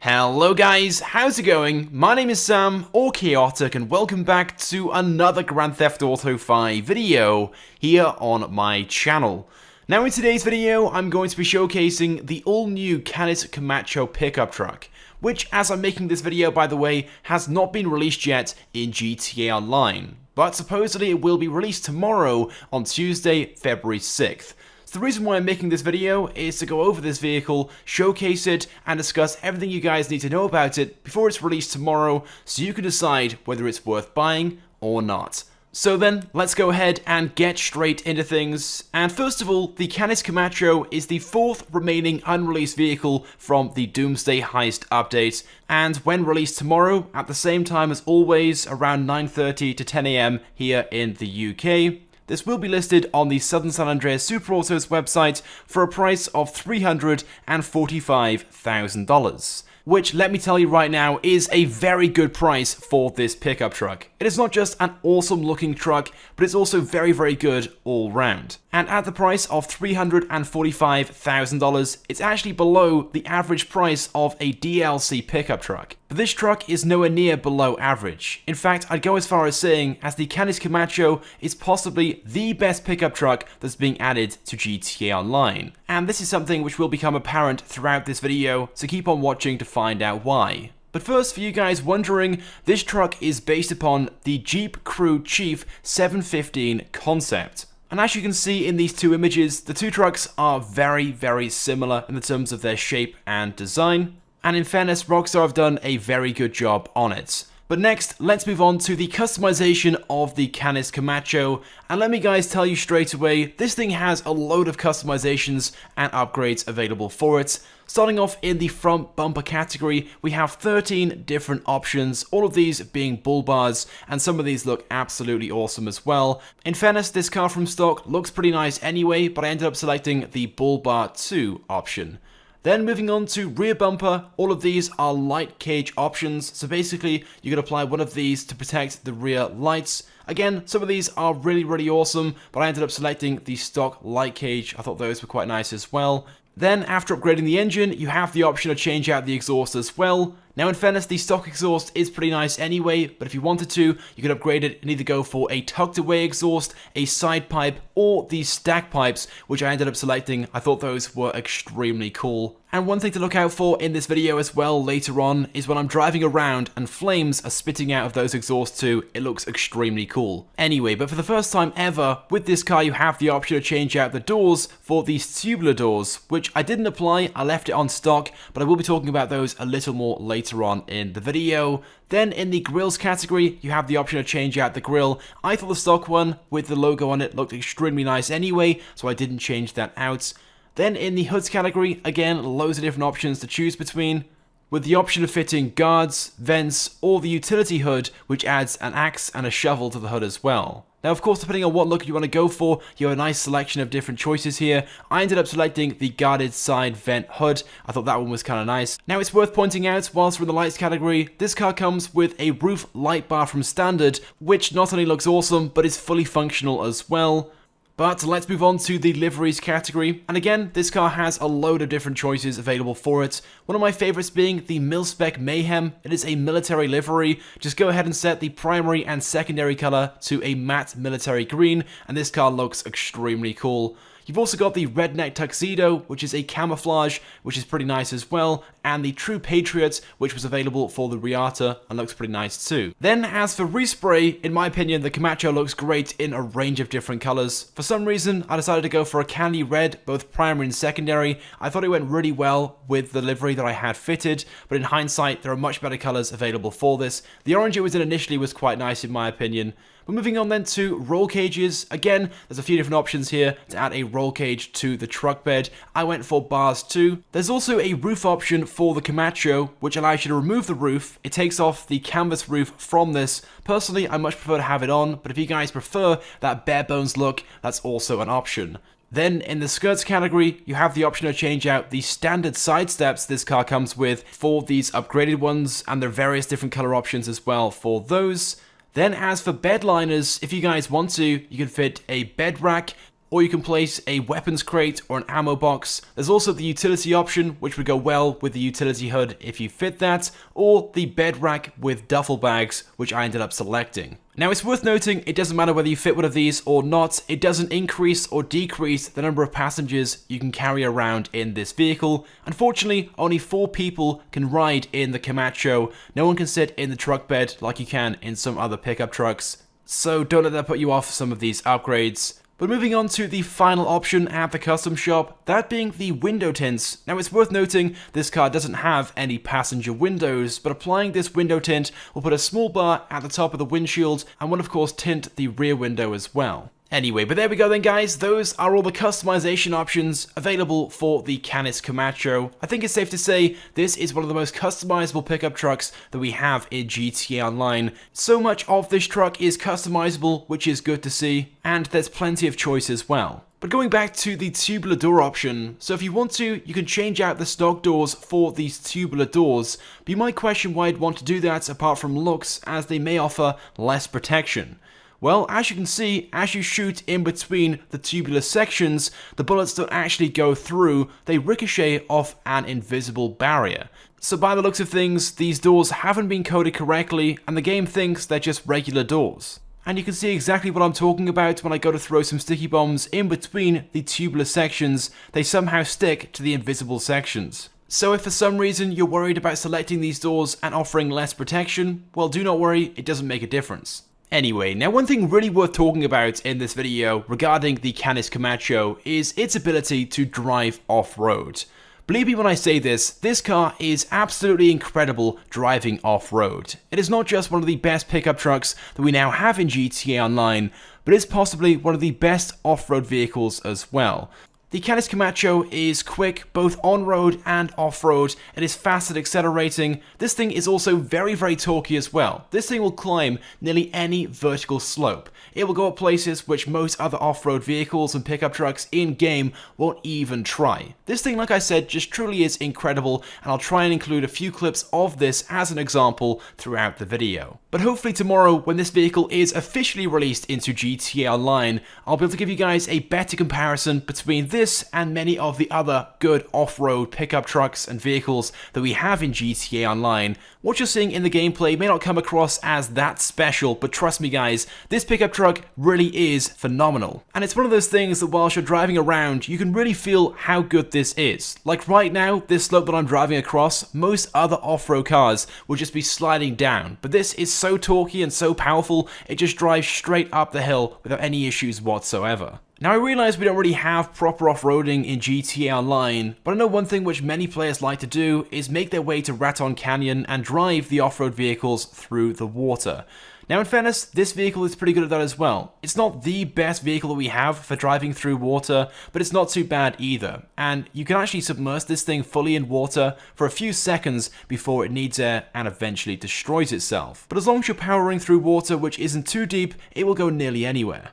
Hello guys, how's it going? My name is Sam, or Chaotic, and welcome back to another Grand Theft Auto 5 video here on my channel. Now in today's video, I'm going to be showcasing the all-new KAMACHO pickup truck, which, as I'm making this video by the way, has not been released yet in GTA Online, but supposedly it will be released tomorrow on Tuesday, February 6th. So the reason why I'm making this video is to go over this vehicle, showcase it, and discuss everything you guys need to know about it before it's released tomorrow, so you can decide whether it's worth buying or not. So then, let's go ahead and get straight into things. And first of all, the KAMACHO is the fourth remaining unreleased vehicle from the Doomsday Heist update, and when released tomorrow, at the same time as always, around 9:30 to 10 AM here in the UK, this will be listed on the Southern San Andreas Super Autos website for a price of $345,000. Which, let me tell you right now, is a very good price for this pickup truck. It is not just an awesome looking truck, but it's also very, very good all round. And at the price of $345,000, it's actually below the average price of a DLC pickup truck. But this truck is nowhere near below average. In fact, I'd go as far as saying as the KAMACHO is possibly the best pickup truck that's being added to GTA Online. And this is something which will become apparent throughout this video, so keep on watching to find out why. But first, for you guys wondering, this truck is based upon the Jeep Crew Chief 715 concept. And as you can see in these two images, the two trucks are very, very similar in the terms of their shape and design. And in fairness, Rockstar have done a very good job on it. But next, let's move on to the customization of the KAMACHO, and let me guys tell you straight away, this thing has a load of customizations and upgrades available for it. Starting off in the front bumper category, we have 13 different options, all of these being bull bars, and some of these look absolutely awesome as well. In fairness, this car from stock looks pretty nice anyway, but I ended up selecting the bull bar 2 option. Then moving on to rear bumper, all of these are light cage options, so basically you can apply one of these to protect the rear lights. Again, some of these are really awesome, but I ended up selecting the stock light cage. I thought those were quite nice as well. Then, after upgrading the engine, you have the option to change out the exhaust as well. Now in fairness, the stock exhaust is pretty nice anyway, but if you wanted to, you could upgrade it and either go for a tucked away exhaust, a side pipe, or these stack pipes, which I ended up selecting. I thought those were extremely cool. And one thing to look out for in this video as well later on is when I'm driving around and flames are spitting out of those exhausts too, it looks extremely cool. Anyway, but for the first time ever, with this car you have the option to change out the doors for these tubular doors, which I didn't apply, I left it on stock, but I will be talking about those a little more later on in the video. Then in the grills category, you have the option to change out the grill. I thought the stock one with the logo on it looked extremely nice anyway, so I didn't change that out. Then in the hoods category, again, loads of different options to choose between, with the option of fitting guards, vents, or the utility hood, which adds an axe and a shovel to the hood as well. Now, of course, depending on what look you want to go for, you have a nice selection of different choices here. I ended up selecting the guarded side vent hood. I thought that one was kind of nice. Now, it's worth pointing out, whilst we're in the lights category, this car comes with a roof light bar from standard, which not only looks awesome, but is fully functional as well. But let's move on to the liveries category, and again, this car has a load of different choices available for it. One of my favorites being the Mil-Spec Mayhem. It is a military livery. Just go ahead and set the primary and secondary color to a matte military green, and this car looks extremely cool. You've also got the Redneck Tuxedo, which is a camouflage, which is pretty nice as well, and the True Patriot, which was available for the Riata, and looks pretty nice too. Then, as for respray, in my opinion, the KAMACHO looks great in a range of different colors. For some reason, I decided to go for a candy red, both primary and secondary. I thought it went really well with the livery that I had fitted, but in hindsight, there are much better colors available for this. The orange it was in initially was quite nice in my opinion. But moving on then to roll cages, again, there's a few different options here to add a roll cage to the truck bed. I went for bars 2. There's also a roof option for the KAMACHO, which allows you to remove the roof. It takes off the canvas roof from this. Personally, I much prefer to have it on, but if you guys prefer that bare bones look, that's also an option. Then in the skirts category, you have the option to change out the standard side steps this car comes with for these upgraded ones, and there are various different color options as well for those. Then as for bed liners, if you guys want to, you can fit a bed rack, or you can place a weapons crate or an ammo box. There's also the utility option, which would go well with the utility hood if you fit that, or the bed rack with duffel bags, which I ended up selecting. Now it's worth noting, it doesn't matter whether you fit one of these or not, it doesn't increase or decrease the number of passengers you can carry around in this vehicle. Unfortunately, only 4 people can ride in the Camacho. No one can sit in the truck bed like you can in some other pickup trucks. So don't let that put you off some of these upgrades. But moving on to the final option at the custom shop, that being the window tints. Now it's worth noting this car doesn't have any passenger windows, but applying this window tint will put a small bar at the top of the windshield and will of course tint the rear window as well. Anyway, but there we go then guys, those are all the customization options available for the Canis Camacho. I think it's safe to say this is one of the most customizable pickup trucks that we have in GTA Online. So much of this truck is customizable, which is good to see, and there's plenty of choice as well. But going back to the tubular door option, so if you want to, you can change out the stock doors for these tubular doors, but you might question why I'd want to do that apart from looks, as they may offer less protection. Well, as you can see, as you shoot in between the tubular sections, the bullets don't actually go through, they ricochet off an invisible barrier. So by the looks of things, these doors haven't been coded correctly, and the game thinks they're just regular doors. And you can see exactly what I'm talking about when I go to throw some sticky bombs in between the tubular sections, they somehow stick to the invisible sections. So if for some reason you're worried about selecting these doors and offering less protection, well do not worry, it doesn't make a difference. Anyway, now one thing really worth talking about in this video regarding the Canis Camacho is its ability to drive off-road. Believe me when I say this car is absolutely incredible driving off-road. It is not just one of the best pickup trucks that we now have in GTA Online, but it's possibly one of the best off-road vehicles as well. The Canis Camacho is quick both on-road and off-road. It is fast at accelerating. This thing is also very torquey as well. This thing will climb nearly any vertical slope. It will go up places which most other off-road vehicles and pickup trucks in-game won't even try. This thing, like I said, just truly is incredible, and I'll try and include a few clips of this as an example throughout the video. But hopefully tomorrow, when this vehicle is officially released into GTA Online, I'll be able to give you guys a better comparison between this and many of the other good off-road pickup trucks and vehicles that we have in GTA Online. What you're seeing in the gameplay may not come across as that special, but trust me guys, this pickup truck really is phenomenal. And it's one of those things that whilst you're driving around, you can really feel how good this is. Like right now, this slope that I'm driving across, most other off-road cars will just be sliding down, but this is so torquey and so powerful, it just drives straight up the hill without any issues whatsoever. Now I realise we don't really have proper off-roading in GTA Online, but I know one thing which many players like to do is make their way to Raton Canyon and drive the off-road vehicles through the water. Now in fairness, this vehicle is pretty good at that as well. It's not the best vehicle that we have for driving through water, but it's not too bad either. And you can actually submerge this thing fully in water for a few seconds before it needs air and eventually destroys itself. But as long as you're powering through water which isn't too deep, it will go nearly anywhere.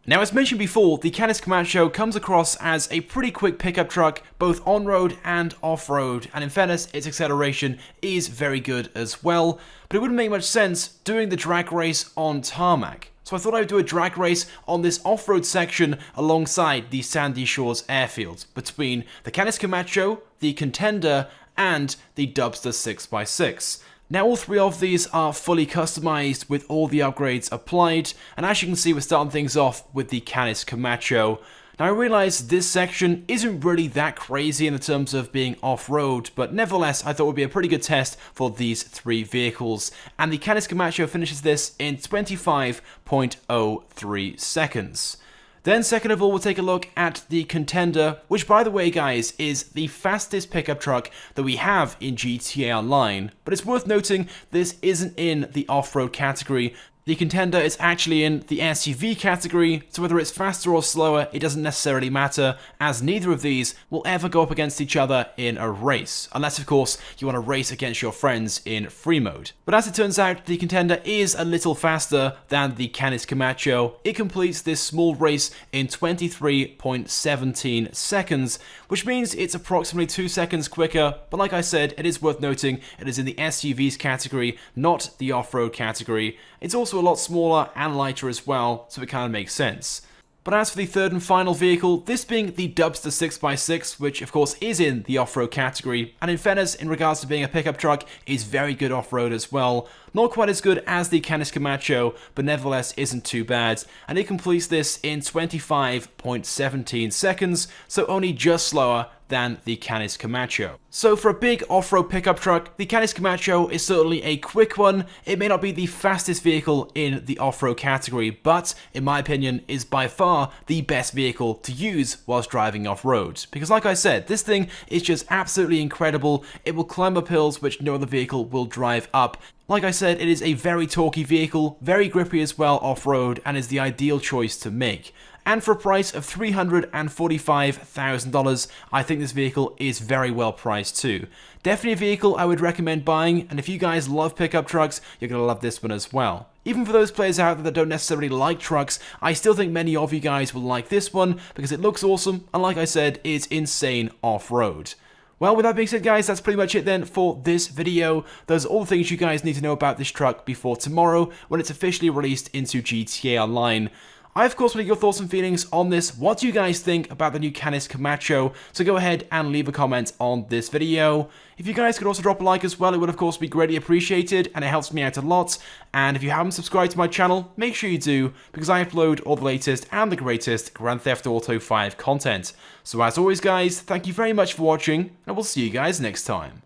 Now as mentioned before, the Canis Camacho comes across as a pretty quick pickup truck, both on-road and off-road, and in fairness, its acceleration is very good as well, but it wouldn't make much sense doing the drag race on tarmac. So I thought I would do a drag race on this off-road section alongside the Sandy Shores airfield, between the Canis Camacho, the Contender, and the Dubster 6x6. Now all three of these are fully customized with all the upgrades applied, and as you can see we're starting things off with the Canis Camacho. Now I realise this section isn't really that crazy in the terms of being off-road, but nevertheless I thought it would be a pretty good test for these three vehicles, and the Canis Camacho finishes this in 25.03 seconds. Then second of all, we'll take a look at the Contender, which by the way guys, is the fastest pickup truck that we have in GTA Online. But it's worth noting, this isn't in the off-road category. The Contender is actually in the SUV category, so whether it's faster or slower, it doesn't necessarily matter, as neither of these will ever go up against each other in a race, unless of course you want to race against your friends in free mode. But as it turns out, the Contender is a little faster than the Canis Camacho. It completes this small race in 23.17 seconds, which means it's approximately 2 seconds quicker, but like I said, it is worth noting, it is in the SUVs category, not the off-road category. It's also a lot smaller and lighter as well, so it kind of makes sense. But as for the third and final vehicle, this being the Dubster 6x6, which of course is in the off-road category, and in fairness, in regards to being a pickup truck, is very good off-road as well. Not quite as good as the KAMACHO, but nevertheless isn't too bad, and it completes this in 25.17 seconds, so only just slower than the KAMACHO. So for a big off-road pickup truck, the KAMACHO is certainly a quick one. It may not be the fastest vehicle in the off-road category, but in my opinion is by far the best vehicle to use whilst driving off-road. Because like I said, this thing is just absolutely incredible. It will climb up hills which no other vehicle will drive up. Like I said, it is a very torquey vehicle, very grippy as well off-road, and is the ideal choice to make. And for a price of $345,000, I think this vehicle is very well priced too. Definitely a vehicle I would recommend buying, and if you guys love pickup trucks, you're going to love this one as well. Even for those players out there that don't necessarily like trucks, I still think many of you guys will like this one because it looks awesome, and like I said, it's insane off-road. Well, with that being said, guys, that's pretty much it then for this video. Those are all the things you guys need to know about this truck before tomorrow when it's officially released into GTA Online. I, of course, want to get your thoughts and feelings on this. What do you guys think about the new KAMACHO? So go ahead and leave a comment on this video. If you guys could also drop a like as well, it would, of course, be greatly appreciated, and it helps me out a lot. And if you haven't subscribed to my channel, make sure you do, because I upload all the latest and the greatest Grand Theft Auto 5 content. So as always, guys, thank you very much for watching, and we'll see you guys next time.